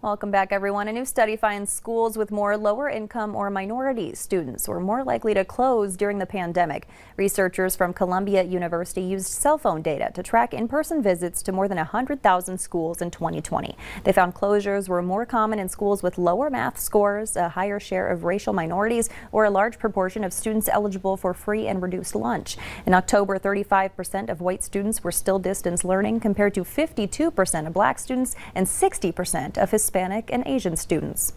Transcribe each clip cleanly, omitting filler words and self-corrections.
Welcome back, everyone. A new study finds schools with more lower income or minority students were more likely to close during the pandemic. Researchers from Columbia University used cell phone data to track in-person visits to more than 100,000 schools in 2020. They found closures were more common in schools with lower math scores, a higher share of racial minorities, or a large proportion of students eligible for free and reduced lunch. In October, 35% of white students were still distance learning, compared to 52% of black students and 60% of Hispanic and Asian students.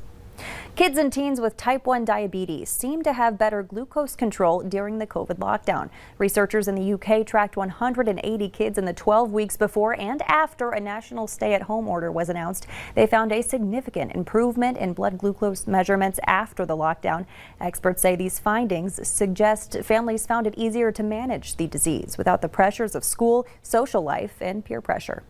Kids and teens with type 1 diabetes seem to have better glucose control during the COVID lockdown. Researchers in the UK tracked 180 kids in the 12 weeks before and after a national stay-at-home order was announced. They found a significant improvement in blood glucose measurements after the lockdown. Experts say these findings suggest families found it easier to manage the disease without the pressures of school, social life, and peer pressure.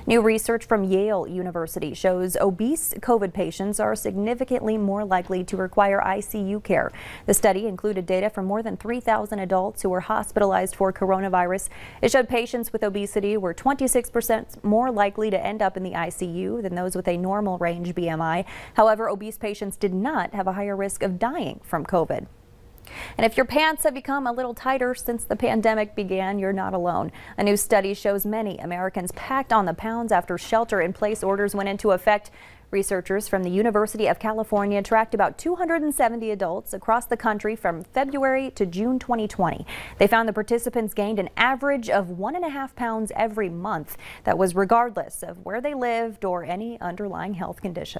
New research from Yale University shows obese COVID patients are significantly more likely to require ICU care. The study included data from more than 3,000 adults who were hospitalized for coronavirus. It showed patients with obesity were 26% more likely to end up in the ICU than those with a normal range BMI. However, obese patients did not have a higher risk of dying from COVID. And if your pants have become a little tighter since the pandemic began, you're not alone. A new study shows many Americans packed on the pounds after shelter-in-place orders went into effect. Researchers from the University of California tracked about 270 adults across the country from February to June 2020. They found the participants gained an average of 1.5 pounds every month. That was regardless of where they lived or any underlying health condition.